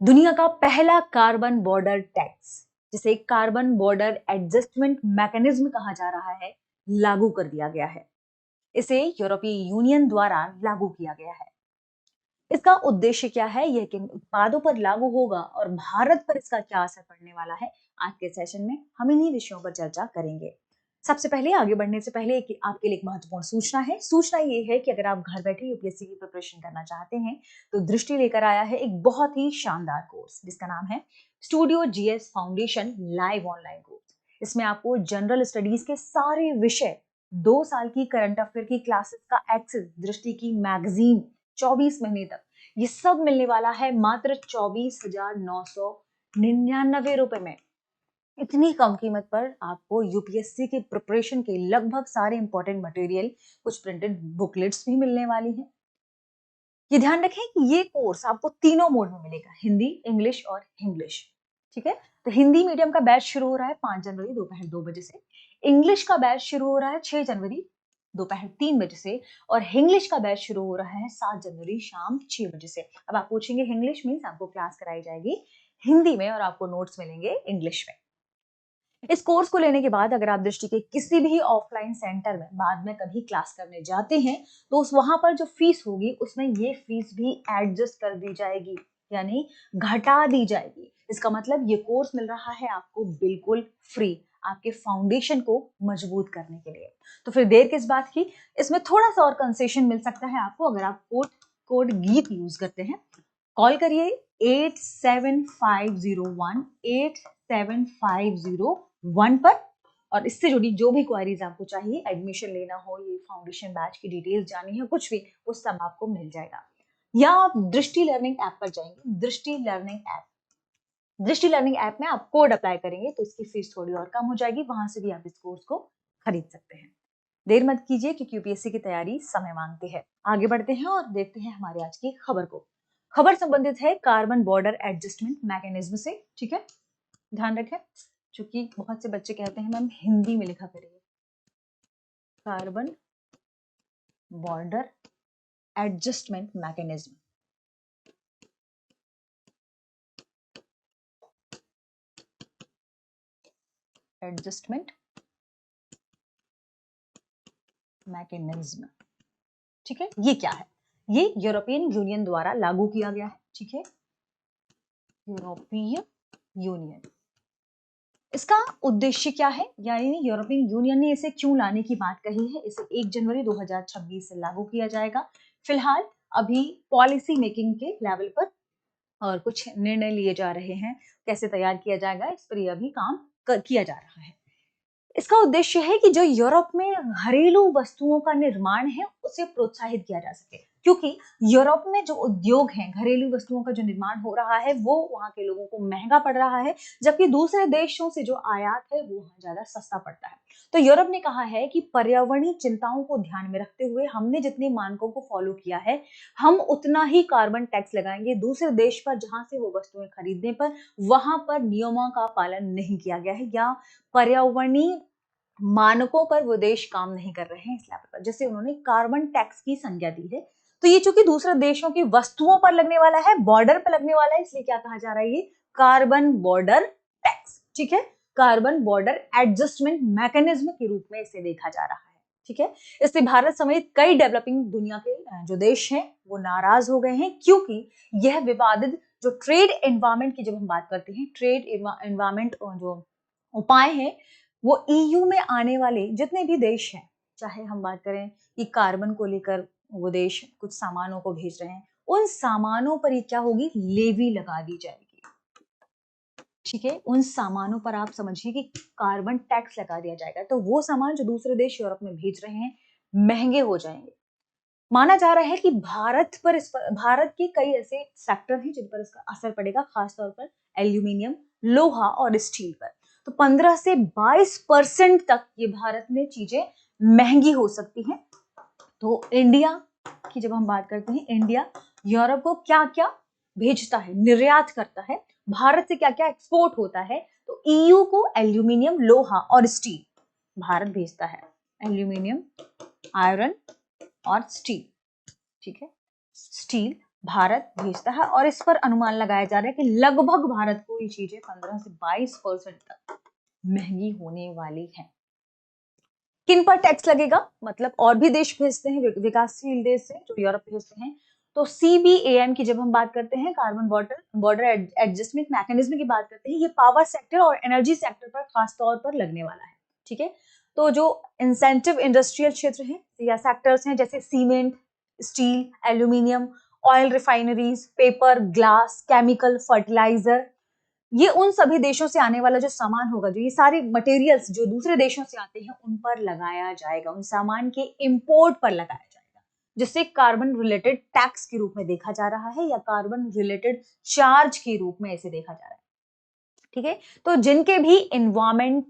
दुनिया का पहला कार्बन बॉर्डर टैक्स, जिसे कार्बन बॉर्डर एडजस्टमेंट मैकेनिज्म कहा जा रहा है, लागू कर दिया गया है। इसे यूरोपीय यूनियन द्वारा लागू किया गया है। इसका उद्देश्य क्या है, यह किन उत्पादों पर लागू होगा और भारत पर इसका क्या असर पड़ने वाला है, आज के सेशन में हम इन्हीं विषयों पर चर्चा करेंगे। सबसे पहले आगे बढ़ने से पहले आपके लिए एक महत्वपूर्ण सूचना है। सूचना ये है कि अगर आप घर बैठे यूपीएससी की प्रिपरेशन करना चाहते हैं तो दृष्टि लेकर आया है एक बहुत ही शानदार कोर्स जिसका नाम है studio GS foundation live online course. इसमें आपको जनरल स्टडीज के सारे विषय, 2 साल की करंट अफेयर की क्लासेस का एक्सेस, दृष्टि की मैगजीन 24 महीने तक, ये सब मिलने वाला है मात्र 24,999 रुपए में। इतनी कम कीमत पर आपको यूपीएससी की प्रिपरेशन के लगभग सारे इंपॉर्टेंट मटेरियल, कुछ प्रिंटेड बुकलेट्स भी मिलने वाली हैं। ये ध्यान रखें कि ये कोर्स आपको तीनों मोड में मिलेगा, हिंदी, इंग्लिश और इंग्लिश। ठीक है, तो हिंदी मीडियम का बैच शुरू हो रहा है 5 जनवरी दोपहर 2 बजे से। इंग्लिश का बैच शुरू हो रहा है 6 जनवरी दोपहर 3 बजे से। और इंग्लिश का बैच शुरू हो रहा है 7 जनवरी शाम 6 बजे से। अब आप पूछेंगे इंग्लिश मीन्स आपको क्लास कराई जाएगी हिंदी में और आपको नोट्स मिलेंगे इंग्लिश में। इस कोर्स को लेने के बाद अगर आप दृष्टि के किसी भी ऑफलाइन सेंटर में बाद में कभी क्लास करने जाते हैं तो उस वहां पर जो फीस होगी उसमें ये फीस भी एडजस्ट कर दी जाएगी, यानी घटा दी जाएगी। इसका मतलब ये कोर्स मिल रहा है आपको बिल्कुल फ्री, आपके फाउंडेशन को मजबूत करने के लिए। तो फिर देर किस बात की, इसमें थोड़ा सा और कंसेशन मिल सकता है आपको अगर आप कोड गीत यूज करते हैं। कॉल करिए 8750187501 पर और इससे जुड़ी जो भी क्वेरीज आपको चाहिए, एडमिशन लेना हो, ये फाउंडेशन बैच की डिटेल्स जाननी है, कुछ भी, वो सब आपको मिल जाएगा। या आप दृष्टि लर्निंग ऐप पर जाएंगे। दृष्टि लर्निंग ऐप में आप कोड अप्लाई करेंगे तो इसकी फीस थोड़ी और कम हो जाएगी, वहां से भी आप इस कोर्स को खरीद सकते हैं। देर मत कीजिए क्योंकि यूपीएससी की तैयारी समय मांगती है। आगे बढ़ते हैं और देखते हैं हमारे आज की खबर को। खबर संबंधित है कार्बन बॉर्डर एडजस्टमेंट मैकेनिज्म से। ठीक है, ध्यान रखें क्योंकि बहुत से बच्चे कहते हैं मैम हिंदी में लिखा करिए। Carbon border adjustment mechanism, adjustment mechanism. ठीक है, ये क्या है? ये यूरोपियन यूनियन द्वारा लागू किया गया है। ठीक है, यूरोपीय यूनियन, इसका उद्देश्य क्या है, यानी यूरोपियन यूनियन ने इसे क्यों लाने की बात कही है। इसे 1 जनवरी 2026 से लागू किया जाएगा। फिलहाल अभी पॉलिसी मेकिंग के लेवल पर और कुछ निर्णय लिए जा रहे हैं, कैसे तैयार किया जाएगा इस पर अभी काम किया जा रहा है। इसका उद्देश्य है कि जो यूरोप में घरेलू वस्तुओं का निर्माण है उसे प्रोत्साहित किया जा सके, क्योंकि यूरोप में जो उद्योग हैं, घरेलू वस्तुओं का जो निर्माण हो रहा है वो वहां के लोगों को महंगा पड़ रहा है, जबकि दूसरे देशों से जो आयात है वो वहां ज्यादा सस्ता पड़ता है। तो यूरोप ने कहा है कि पर्यावरणीय चिंताओं को ध्यान में रखते हुए हमने जितने मानकों को फॉलो किया है, हम उतना ही कार्बन टैक्स लगाएंगे दूसरे देश पर जहां से वो वस्तुएं खरीदने पर वहां पर नियमों का पालन नहीं किया गया है या पर्यावरणीय मानकों पर वो देश काम नहीं कर रहे हैं इस लेवल पर, जैसे उन्होंने कार्बन टैक्स की संज्ञा दी है। तो ये चूंकि दूसरे देशों की वस्तुओं पर लगने वाला है, बॉर्डर पर लगने वाला है, इसलिए क्या कहा जा रहा है, ये कार्बन बॉर्डर टैक्स। ठीक है, कार्बन बॉर्डर एडजस्टमेंट मैकेनिज्म के रूप में इसे देखा जा रहा है। ठीक है, इससे भारत समेत कई डेवलपिंग दुनिया के जो देश हैं वो नाराज हो गए हैं, क्योंकि यह विवादित जो ट्रेड एनवायरमेंट की जब हम बात करते हैं, ट्रेड एनवायरमेंट जो उपाय हैं, वो ईयू में आने वाले जितने भी देश हैं, चाहे हम बात करें कि कार्बन को लेकर वो देश कुछ सामानों को भेज रहे हैं, उन सामानों पर ये क्या होगी, लेवी लगा दी जाएगी। ठीक है, उन सामानों पर आप समझिए कि कार्बन टैक्स लगा दिया जाएगा, तो वो सामान जो दूसरे देश यूरोप में भेज रहे हैं महंगे हो जाएंगे। माना जा रहा है कि भारत के कई ऐसे सेक्टर हैं जिन पर इसका असर पड़ेगा, खासतौर पर एल्यूमिनियम, लोहा और स्टील पर। तो 15 से 22% तक ये भारत में चीजें महंगी हो सकती हैं। तो इंडिया की जब हम बात करते हैं, इंडिया यूरोप को क्या क्या भेजता है, निर्यात करता है, भारत से क्या क्या एक्सपोर्ट होता है, तो ईयू को एल्यूमिनियम, लोहा और स्टील भारत भेजता है, एल्यूमिनियम, आयरन और स्टील। ठीक है, स्टील, भारत भेजता है और इस पर अनुमान लगाया जा रहा है कि लगभग भारत को ये चीजें 15 से 22% तक महंगी होने वाली है। किन पर टैक्स लगेगा? मतलब और भी देश भेजते हैं, विकासशील देश है जो यूरोप भेजते हैं, तो CBAM की जब हम बात करते हैं, कार्बन बॉर्डर एडजस्टमेंट मैकेनिज्म की बात करते हैं, ये पावर सेक्टर और एनर्जी सेक्टर पर खास तौर पर लगने वाला है। ठीक है, तो जो इंसेंटिव इंडस्ट्रियल क्षेत्र है या सेक्टर्स हैं जैसे cement, steel, aluminium, oil refineries, paper, glass, chemical, fertiliser, ये उन सभी देशों से आने वाला जो सामान होगा, जो ये सारे मटेरियल्स जो दूसरे देशों से आते हैं उन पर लगाया जाएगा, उन सामान के इंपोर्ट पर लगाया जाएगा, जिससे कार्बन रिलेटेड टैक्स के रूप में देखा जा रहा है या कार्बन रिलेटेड चार्ज के रूप में इसे देखा जा रहा है। ठीक है, तो जिनके भी एनवायरमेंट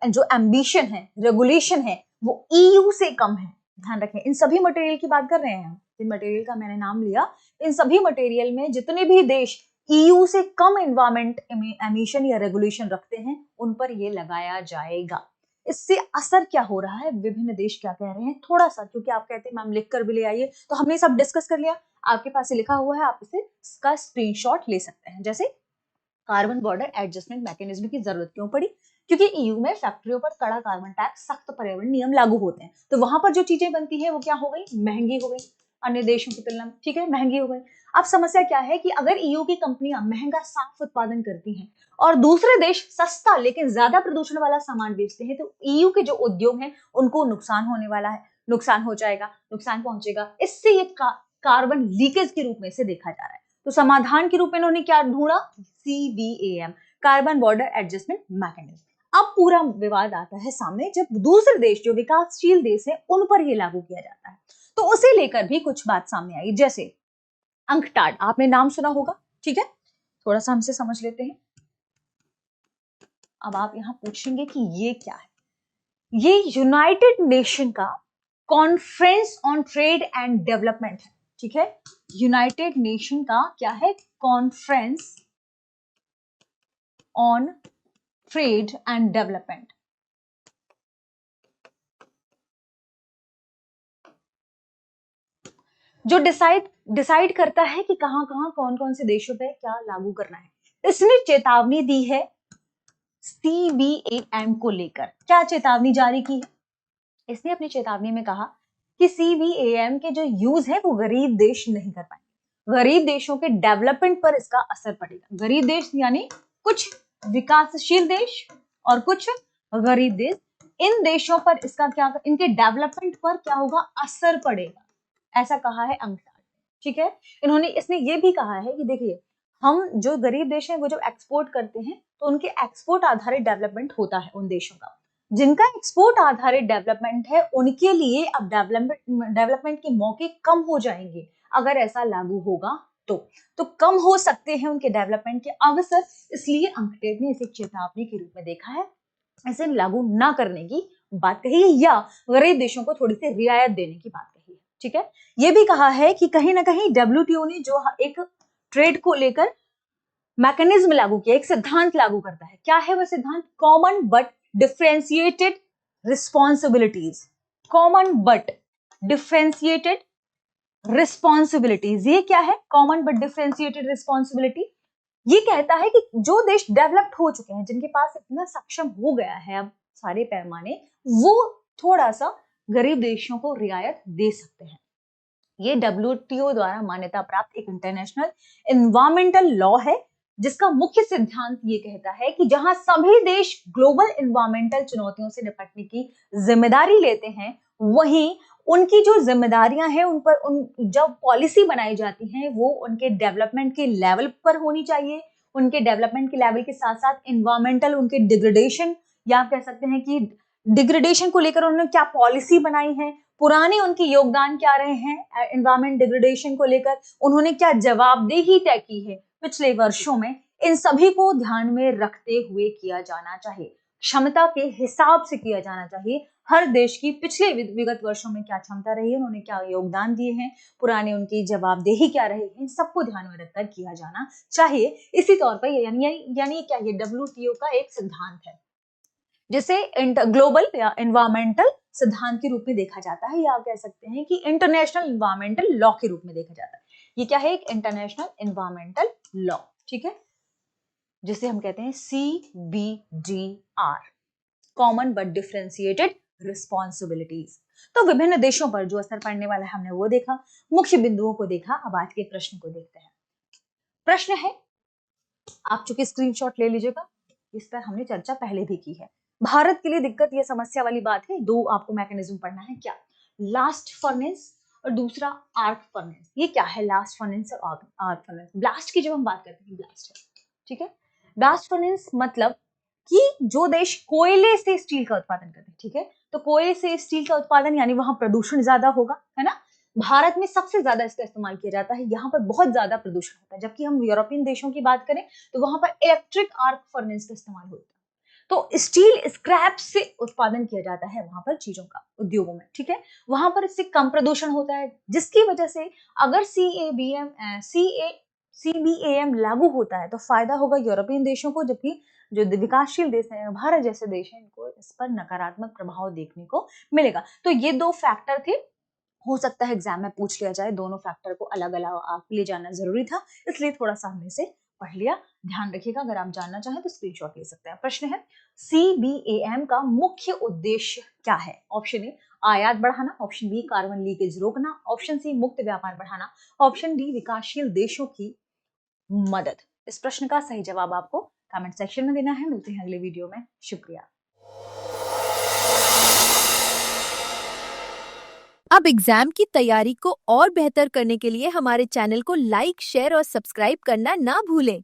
जो एम्बिशन है, रेगुलेशन है, वो EU से कम है, ध्यान रखें, इन सभी मटेरियल की बात कर रहे हैं हम, जिन मटेरियल का मैंने नाम लिया, इन सभी मटेरियल में जितने भी देश EU से कम एनवायरमेंट एमिशन या रेगुलेशन रखते हैं उन पर ये लगाया जाएगा। इससे असर क्या हो रहा है, विभिन्न देश क्या कह रहे हैं, थोड़ा सा, क्योंकि आप कहते हैं मैम लिख कर भी ले आइए, तो हमने सब डिस्कस कर लिया, आपके पास लिखा हुआ है, आप इसे इसका स्क्रीनशॉट ले सकते हैं। जैसे कार्बन बॉर्डर एडजस्टमेंट मैकेनिज्म की जरूरत क्यों पड़ी? क्योंकि EU में फैक्ट्रियों पर कड़ा कार्बन टैक्स, सख्त पर्यावरण नियम लागू होते हैं, तो वहां पर जो चीजें बनती है वो क्या हो गई, महंगी हो गई, अन्य देशों की तुलना में। ठीक है, महंगी हो गई। अब समस्या क्या है कि अगर EU की कंपनियां महंगा साफ उत्पादन करती हैं और दूसरे देश सस्ता लेकिन ज्यादा प्रदूषण वाला सामान बेचते हैं, तो EU के जो उद्योग हैं उनको नुकसान होने वाला है, नुकसान हो जाएगा, नुकसान पहुंचेगा। इससे ये कार्बन लीकेज के रूप में से देखा जा रहा है। तो समाधान के रूप में इन्होंने क्या ढूंढा? CBAM, carbon border adjustment mechanism. अब पूरा विवाद आता है सामने जब दूसरे देश जो विकासशील देश है उन पर ये लागू किया जाता है, तो उसे लेकर भी कुछ बात सामने आई। जैसे अंकटाड, आपने नाम सुना होगा, ठीक है, थोड़ा सा हमसे समझ लेते हैं। अब आप यहां पूछेंगे कि ये क्या है? ये यूनाइटेड नेशन का conference on trade and development है। ठीक है, यूनाइटेड नेशन का क्या है? Conference on trade and development. जो डिसाइड करता है कि कहां कहां कौन कौन से देशों पे क्या लागू करना है। इसने चेतावनी दी है CBAM को लेकर। क्या चेतावनी जारी की है? इसने अपनी चेतावनी में कहा कि CBAM के जो यूज है वो गरीब देश नहीं कर पाएंगे, गरीब देशों के डेवलपमेंट पर इसका असर पड़ेगा। गरीब देश यानी कुछ विकासशील देश और कुछ गरीब देश, इन देशों पर इसका क्या, इनके डेवलपमेंट पर क्या होगा, असर पड़ेगा, ऐसा कहा है अंकटाड। ठीक है, इसने ये भी कहा है कि देखिए, हम जो गरीब देश हैं वो जब एक्सपोर्ट करते हैं तो उनके एक्सपोर्ट आधारित डेवलपमेंट होता है उन देशों का। जिनका एक्सपोर्ट आधारित डेवलपमेंट है उनके लिए अब डेवलपमेंट के मौके कम हो जाएंगे अगर ऐसा लागू होगा तो कम हो सकते हैं उनके डेवलपमेंट के अवसर। इसलिए अंकटेड ने इसे चेतावनी के रूप में देखा है, इसे लागू ना करने की बात कही है या गरीब देशों को थोड़ी सी रियायत देने की बात कही है। ठीक है, ये भी कहा है कि कहीं ना कहीं WTO ने जो एक ट्रेड को लेकर मैकेनिज्म लागू किया, एक सिद्धांत लागू करता है। क्या है वह सिद्धांत? Common but differentiated responsibilities. Common but differentiated responsibilities, ये क्या है? कॉमन बट डिफरेंशिएटेड रिस्पॉन्सिबिलिटी ये कहता है कि जो देश डेवलप्ड हो चुके हैं, जिनके पास इतना सक्षम हो गया है अब सारे पैमाने, वो थोड़ा सा गरीब देशों को रियायत दे सकते हैं। ये WTO द्वारा मान्यता प्राप्त एक इंटरनेशनल एनवायरमेंटल लॉ है, जिसका मुख्य सिद्धांत ये कहता है कि जहां सभी देश ग्लोबल एनवायरमेंटल चुनौतियों से निपटने की जिम्मेदारी लेते हैं, वहीं उनकी जो जिम्मेदारियां हैं उन पर जब पॉलिसी बनाई जाती हैं वो उनके डेवलपमेंट के लेवल पर होनी चाहिए। उनके डेवलपमेंट के लेवल के साथ साथ एनवायरमेंटल उनके डिग्रेडेशन, या आप कह सकते हैं कि डिग्रेडेशन को लेकर उन्होंने क्या पॉलिसी बनाई है, पुराने उनके योगदान क्या रहे हैं एनवायरमेंट डिग्रेडेशन को लेकर, उन्होंने क्या जवाबदेही तय की है पिछले वर्षों में, इन सभी को ध्यान में रखते हुए किया जाना चाहिए, क्षमता के हिसाब से किया जाना चाहिए। हर देश की पिछले विगत वर्षों में क्या क्षमता रही है, उन्होंने क्या योगदान दिए हैं, पुराने उनकी जवाबदेही क्या रही है, सबको ध्यान में रखकर किया जाना चाहिए। इसी तौर पर यानी क्या, ये WTO का एक सिद्धांत है जिसे ग्लोबल या एनवायरमेंटल सिद्धांत के रूप में देखा जाता है, या आप कह सकते हैं कि इंटरनेशनल एनवायरमेंटल लॉ के रूप में देखा जाता है। ये क्या है? एक इंटरनेशनल एनवायरमेंटल लॉ, ठीक है, जिसे हम कहते हैं CBDR, common but differentiated responsibilities. तो विभिन्न देशों पर जो असर पड़ने वाला है हमने वो देखा, मुख्य बिंदुओं को देखा। अब आज के प्रश्न को देखते हैं। प्रश्न है, आप चूंकि स्क्रीनशॉट ले लीजिएगा, इस पर हमने चर्चा पहले भी की है। भारत के लिए दिक्कत या समस्या वाली बात है, दो आपको मैकेनिज्म पढ़ना है। क्या? लास्ट फर्नेस और दूसरा आर्क फर्नेस। ये क्या है लास्ट फर्नेस और आर्क फर्नेस? ब्लास्ट की जब हम बात करते हैं, ब्लास्ट है, ठीक है। ब्लास्ट फर्नेस मतलब कि जो देश कोयले से स्टील का उत्पादन करते हैं, ठीक है, तो कोयले से स्टील का उत्पादन यानी वहां प्रदूषण ज्यादा होगा, है ना। भारत में सबसे ज्यादा इसका इस्तेमाल किया जाता है, यहाँ पर बहुत ज्यादा प्रदूषण होता है। जबकि हम यूरोपियन देशों की बात करें तो वहां पर इलेक्ट्रिक आर्क फर्नेस का इस्तेमाल होता है। तो स्टील स्क्रैप से उत्पादन किया जाता है वहां पर चीजों का, उद्योगों में, ठीक है। वहां पर इससे कम प्रदूषण होता है, जिसकी वजह से अगर CBAM लागू होता है तो फायदा होगा यूरोपियन देशों को, जबकि जो विकासशील देश हैं, भारत जैसे देश हैं, इनको इस पर नकारात्मक प्रभाव देखने को मिलेगा। तो ये दो फैक्टर थे, हो सकता है एग्जाम में पूछ लिया जाए, दोनों फैक्टर को अलग अलग आपके लिए जानना जरूरी था, इसलिए थोड़ा सा हमने से पढ़ लिया। ध्यान रखिएगा, अगर आप जानना चाहें तो स्क्रीनशॉट ले सकते हैं। प्रश्न है, CBAM का मुख्य उद्देश्य क्या है? ऑप्शन ए आयात बढ़ाना, ऑप्शन बी कार्बन लीकेज रोकना, ऑप्शन सी मुक्त व्यापार बढ़ाना, ऑप्शन डी विकासशील देशों की मदद। इस प्रश्न का सही जवाब आपको कमेंट सेक्शन में देना है। मिलते हैं अगले वीडियो में, शुक्रिया। अब एग्जाम की तैयारी को और बेहतर करने के लिए हमारे चैनल को लाइक, शेयर और सब्सक्राइब करना ना भूलें।